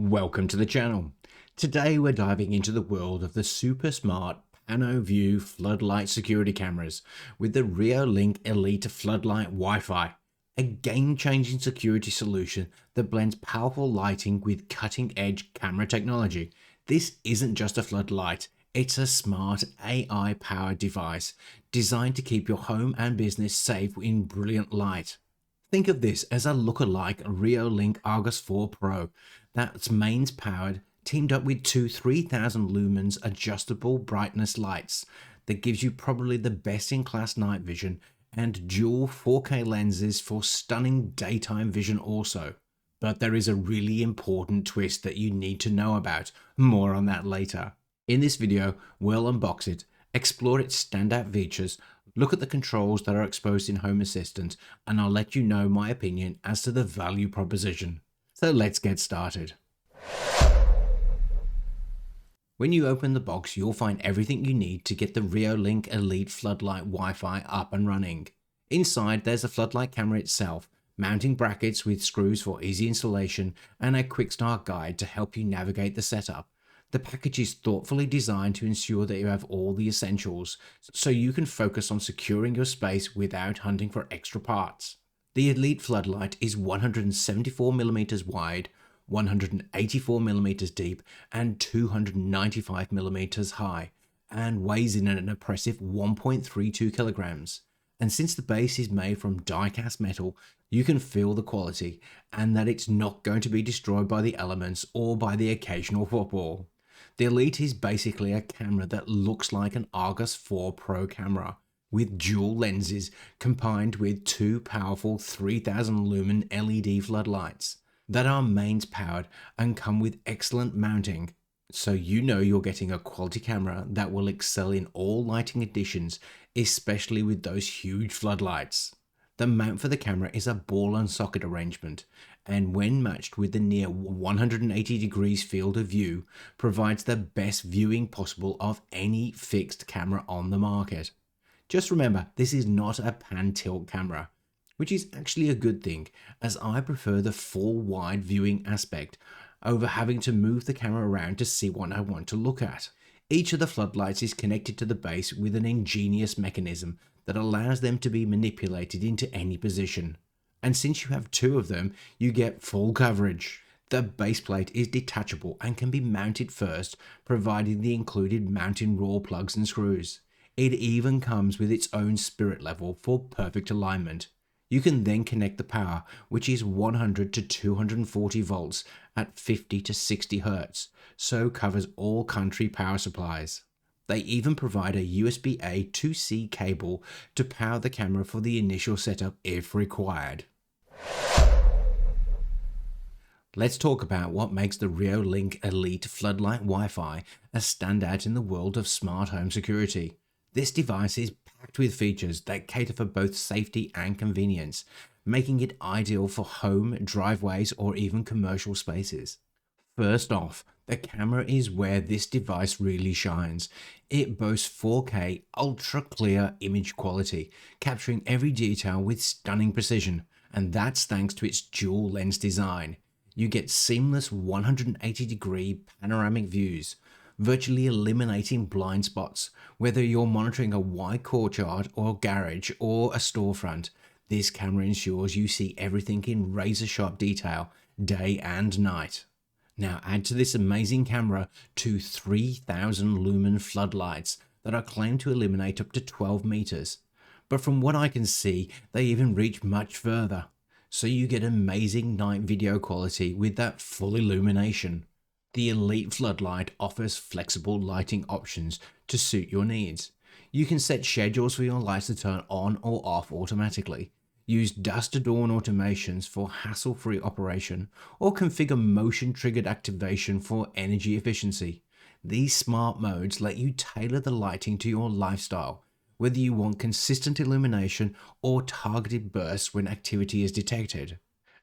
Welcome to the channel. Today we're diving into the world of the super smart PanoView floodlight security cameras with the Reolink Elite Floodlight Wi-Fi, a game-changing security solution that blends powerful lighting with cutting-edge camera technology. This isn't just a floodlight, it's a smart AI-powered device designed to keep your home and business safe in brilliant light. Think of this as a lookalike Reolink Argus 4 Pro that's mains powered, teamed up with two 3000 lumens adjustable brightness lights that gives you probably the best in class night vision and dual 4K lenses for stunning daytime vision also. But there is a really important twist that you need to know about, more on that later. In this video, we'll unbox it, explore its standout features, look at the controls that are exposed in Home Assistant, and I'll let you know my opinion as to the value proposition. So let's get started. When you open the box, you'll find everything you need to get the Reolink Elite Floodlight Wi-Fi up and running. Inside, there's a floodlight camera itself, mounting brackets with screws for easy installation, and a quick start guide to help you navigate the setup. The package is thoughtfully designed to ensure that you have all the essentials, so you can focus on securing your space without hunting for extra parts. The Elite Floodlight is 174mm wide, 184mm deep, and 295mm high, and weighs in an impressive 1.32 kilograms. And since the base is made from die-cast metal, you can feel the quality, and that it's not going to be destroyed by the elements or by the occasional football. The Elite is basically a camera that looks like an Argus 4 Pro camera, with dual lenses combined with two powerful 3000 lumen LED floodlights that are mains powered and come with excellent mounting, so you know you're getting a quality camera that will excel in all lighting conditions, especially with those huge floodlights. The mount for the camera is a ball and socket arrangement, and when matched with the near 180 degrees field of view, provides the best viewing possible of any fixed camera on the market. Just remember, this is not a pan tilt camera, which is actually a good thing, as I prefer the full wide viewing aspect over having to move the camera around to see what I want to look at. Each of the floodlights is connected to the base with an ingenious mechanism that allows them to be manipulated into any position. And since you have two of them, you get full coverage. The baseplate is detachable and can be mounted first, providing the included mounting raw plugs and screws. It even comes with its own spirit level for perfect alignment. You can then connect the power, which is 100 to 240 volts at 50 to 60 Hz, so covers all country power supplies. They even provide a USB-A to C cable to power the camera for the initial setup if required. Let's talk about what makes the Reolink Elite Floodlight Wi-Fi a standout in the world of smart home security. This device is packed with features that cater for both safety and convenience, making it ideal for home, driveways, or even commercial spaces. First off, the camera is where this device really shines. It boasts 4K ultra clear image quality, capturing every detail with stunning precision, and that's thanks to its dual lens design. You get seamless 180-degree panoramic views, virtually eliminating blind spots. Whether you're monitoring a wide courtyard or garage or a storefront, this camera ensures you see everything in razor-sharp detail, day and night. Now add to this amazing camera two 3000 lumen floodlights that are claimed to illuminate up to 12 meters. But from what I can see, they even reach much further. So you get amazing night video quality with that full illumination. The Elite Floodlight offers flexible lighting options to suit your needs. You can set schedules for your lights to turn on or off automatically, use dusk to dawn automations for hassle-free operation, or configure motion-triggered activation for energy efficiency. These smart modes let you tailor the lighting to your lifestyle, whether you want consistent illumination or targeted bursts when activity is detected.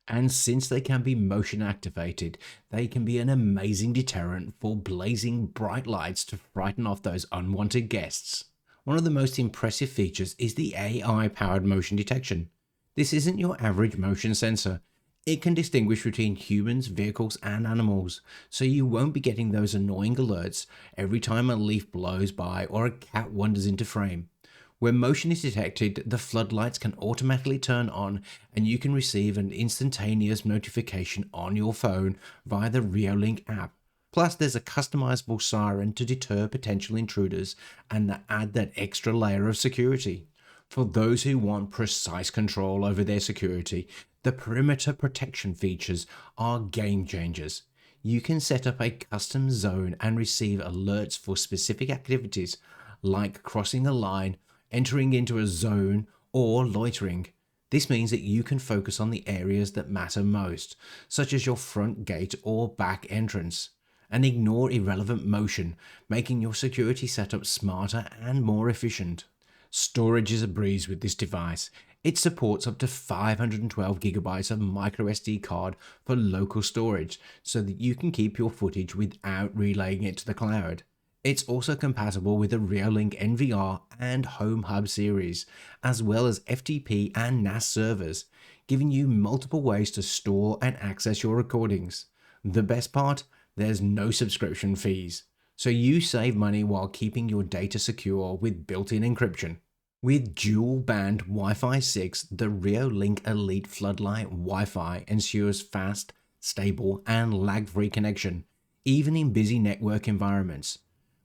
And since they can be motion activated, they can be an amazing deterrent for blazing bright lights to frighten off those unwanted guests. One of the most impressive features is the AI-powered motion detection. This isn't your average motion sensor. It can distinguish between humans, vehicles, and animals, so you won't be getting those annoying alerts every time a leaf blows by or a cat wanders into frame. When motion is detected, the floodlights can automatically turn on and you can receive an instantaneous notification on your phone via the Reolink app. Plus, there's a customizable siren to deter potential intruders and add that extra layer of security. For those who want precise control over their security, the perimeter protection features are game changers. You can set up a custom zone and receive alerts for specific activities like crossing a line, entering into a zone, or loitering. This means that you can focus on the areas that matter most, such as your front gate or back entrance, and ignore irrelevant motion, making your security setup smarter and more efficient. Storage is a breeze with this device. It supports up to 512 gigabytes of microSD card for local storage so that you can keep your footage without relaying it to the cloud. It's also compatible with the Reolink NVR and Home Hub series, as well as FTP and NAS servers, giving you multiple ways to store and access your recordings. The best part? There's no subscription fees, so you save money while keeping your data secure with built-in encryption. With dual-band Wi-Fi 6, the Reolink Elite Floodlight Wi-Fi ensures fast, stable, and lag-free connection, even in busy network environments.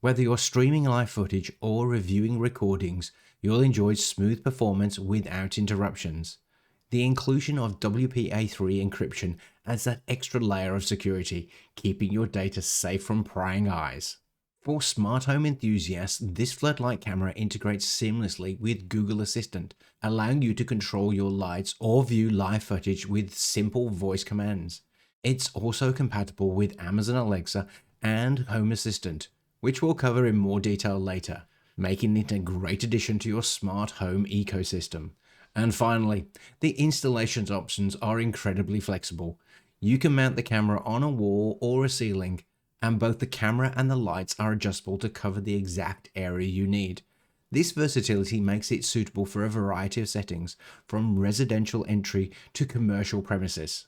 Whether you're streaming live footage or reviewing recordings, you'll enjoy smooth performance without interruptions. The inclusion of WPA3 encryption adds that extra layer of security, keeping your data safe from prying eyes. For smart home enthusiasts, this floodlight camera integrates seamlessly with Google Assistant, allowing you to control your lights or view live footage with simple voice commands. It's also compatible with Amazon Alexa and Home Assistant, which we'll cover in more detail later, making it a great addition to your smart home ecosystem. And finally, the installations options are incredibly flexible. You can mount the camera on a wall or a ceiling, and both the camera and the lights are adjustable to cover the exact area you need. This versatility makes it suitable for a variety of settings, from residential entry to commercial premises.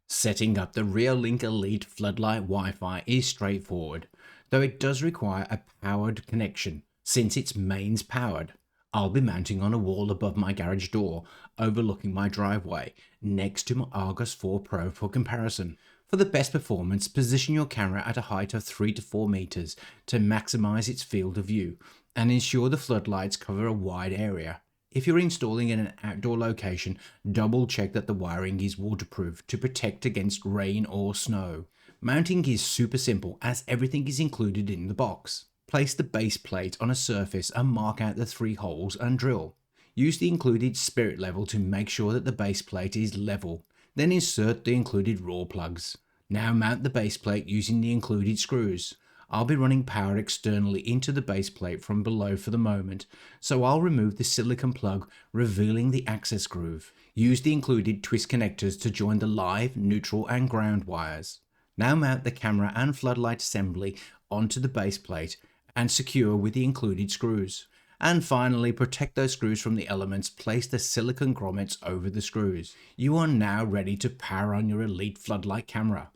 Setting up the Reolink Elite Floodlight Wi-Fi is straightforward, though it does require a powered connection since its mains powered. I'll be mounting on a wall above my garage door, overlooking my driveway, next to my Argus 4 Pro for comparison. For the best performance, position your camera at a height of 3 to 4 meters to maximize its field of view, and ensure the floodlights cover a wide area. If you're installing in an outdoor location, double check that the wiring is waterproof to protect against rain or snow. Mounting is super simple as everything is included in the box. Place the base plate on a surface and mark out the 3 holes and drill. Use the included spirit level to make sure that the base plate is level. Then insert the included raw plugs. Now mount the base plate using the included screws. I'll be running power externally into the base plate from below for the moment, so I'll remove the silicone plug, revealing the access groove. Use the included twist connectors to join the live, neutral and ground wires. Now mount the camera and floodlight assembly onto the base plate and secure with the included screws. And finally, protect those screws from the elements, place the silicone grommets over the screws. You are now ready to power on your Elite Floodlight camera.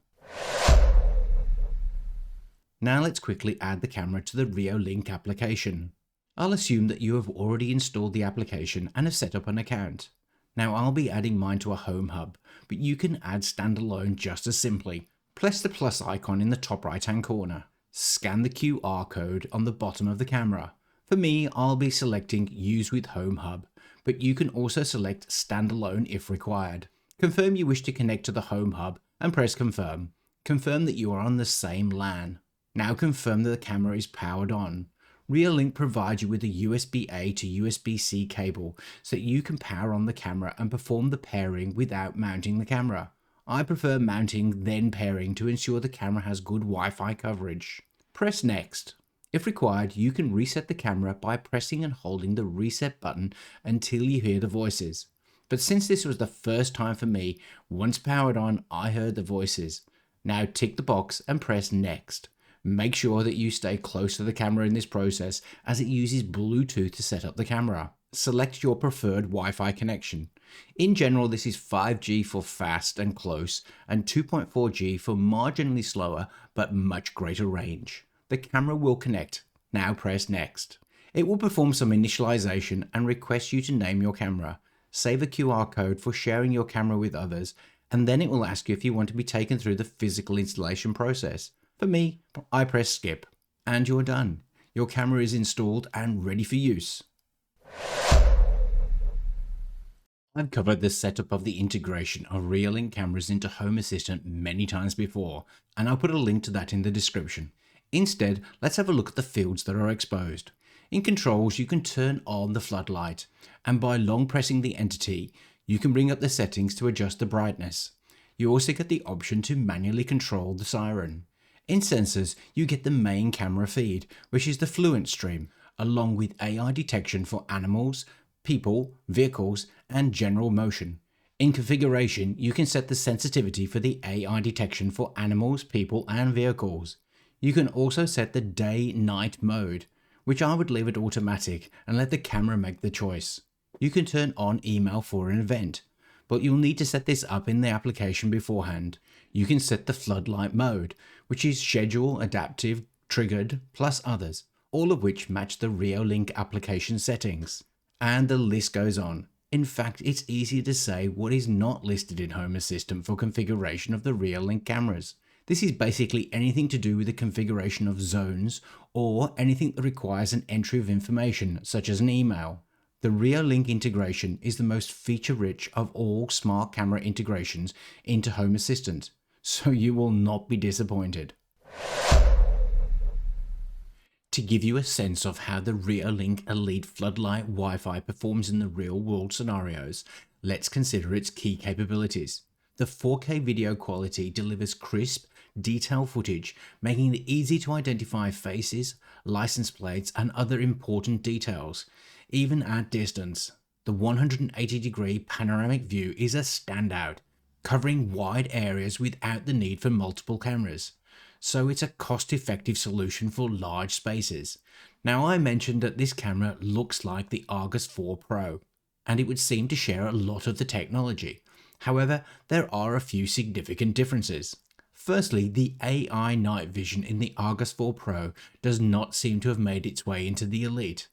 Now let's quickly add the camera to the Reolink application. I'll assume that you have already installed the application and have set up an account. Now I'll be adding mine to a home hub, but you can add standalone just as simply. Press the plus icon in the top right hand corner. Scan the QR code on the bottom of the camera. For me, I'll be selecting Use with Home Hub, but you can also select Standalone if required. Confirm you wish to connect to the Home Hub and press Confirm. Confirm that you are on the same LAN. Now confirm that the camera is powered on. Reolink provides you with a USB-A to USB-C cable so that you can power on the camera and perform the pairing without mounting the camera. I prefer mounting then pairing to ensure the camera has good Wi-Fi coverage. Press Next. If required, you can reset the camera by pressing and holding the reset button until you hear the voices. But since this was the first time for me, once powered on, I heard the voices. Now tick the box and press Next. Make sure that you stay close to the camera in this process as it uses Bluetooth to set up the camera. Select your preferred Wi-Fi connection. In general, this is 5G for fast and close and 2.4G for marginally slower but much greater range. The camera will connect. Now press Next. It will perform some initialization and request you to name your camera. Save a QR code for sharing your camera with others, and then it will ask you if you want to be taken through the physical installation process. For me, I press Skip. And you're done. Your camera is installed and ready for use. I've covered the setup of the integration of Reolink cameras into Home Assistant many times before, and I'll put a link to that in the description. Instead, let's have a look at the fields that are exposed. In Controls, you can turn on the floodlight, and by long pressing the entity, you can bring up the settings to adjust the brightness. You also get the option to manually control the Siren. In Sensors, you get the main camera feed, which is the fluent stream, along with AI detection for animals, people, vehicles, and general motion. In Configuration, you can set the sensitivity for the AI detection for animals, people, and vehicles. You can also set the day-night mode, which I would leave at automatic and let the camera make the choice. You can turn on email for an event, but you'll need to set this up in the application beforehand. You can set the floodlight mode, which is schedule, adaptive, triggered, plus others, all of which match the Reolink application settings. And the list goes on. In fact, it's easier to say what is not listed in Home Assistant for configuration of the Reolink cameras. This is basically anything to do with the configuration of zones or anything that requires an entry of information, such as an email. The Reolink integration is the most feature-rich of all smart camera integrations into Home Assistant, so you will not be disappointed. To give you a sense of how the Reolink Elite Floodlight Wi-Fi performs in the real-world scenarios, let's consider its key capabilities. The 4K video quality delivers crisp, detailed footage, making it easy to identify faces, license plates, and other important details, even at distance. The 180-degree panoramic view is a standout, covering wide areas without the need for multiple cameras. So it's a cost-effective solution for large spaces. Now, I mentioned that this camera looks like the Argus 4 Pro, and it would seem to share a lot of the technology. However, there are a few significant differences. Firstly, the AI night vision in the Argus 4 Pro does not seem to have made its way into the Elite.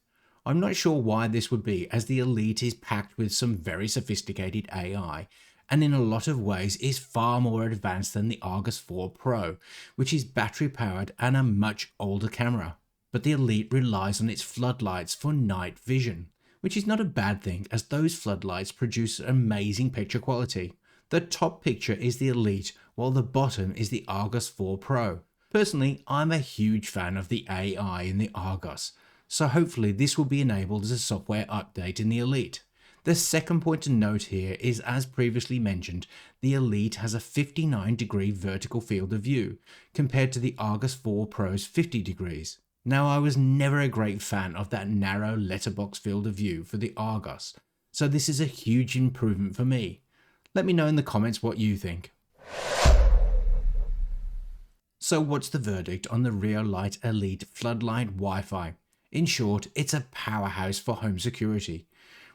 I'm not sure why this would be, as the Elite is packed with some very sophisticated AI, and in a lot of ways is far more advanced than the Argus 4 Pro, which is battery powered and a much older camera. But the Elite relies on its floodlights for night vision, which is not a bad thing, as those floodlights produce amazing picture quality. The top picture is the Elite, while the bottom is the Argus 4 Pro. Personally, I'm a huge fan of the AI in the Argus, so hopefully this will be enabled as a software update in the Elite. The second point to note here is, as previously mentioned, the Elite has a 59-degree vertical field of view, compared to the Argus 4 Pro's 50 degrees. Now, I was never a great fan of that narrow letterbox field of view for the Argus, so this is a huge improvement for me. Let me know in the comments what you think. So what's the verdict on the Reolink Elite Floodlight Wi-Fi? In short, it's a powerhouse for home security.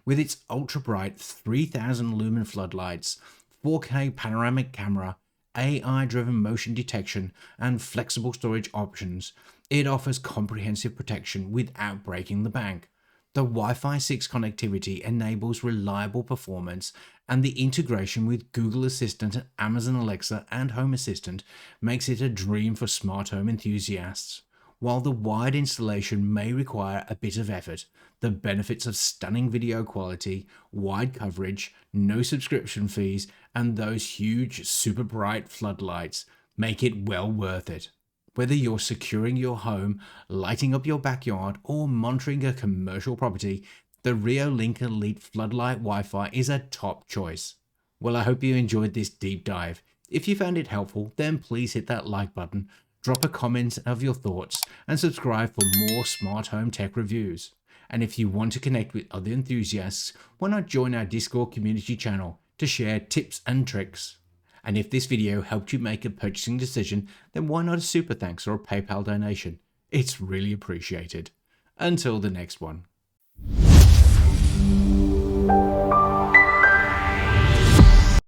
With its ultra-bright 3000 lumen floodlights, 4K panoramic camera, AI-driven motion detection, and flexible storage options, it offers comprehensive protection without breaking the bank. The Wi-Fi 6 connectivity enables reliable performance, and the integration with Google Assistant, Amazon Alexa, and Home Assistant makes it a dream for smart home enthusiasts. While the wide installation may require a bit of effort, the benefits of stunning video quality, wide coverage, no subscription fees, and those huge super bright floodlights make it well worth it. Whether you're securing your home, lighting up your backyard, or monitoring a commercial property, the Reolink Elite Floodlight Wi-Fi is a top choice. Well, I hope you enjoyed this deep dive. If you found it helpful, then please hit that like button, drop a comment of your thoughts, and subscribe for more smart home tech reviews. And if you want to connect with other enthusiasts, why not join our Discord community channel to share tips and tricks? And if this video helped you make a purchasing decision, then why not a super thanks or a PayPal donation? It's really appreciated. Until the next one.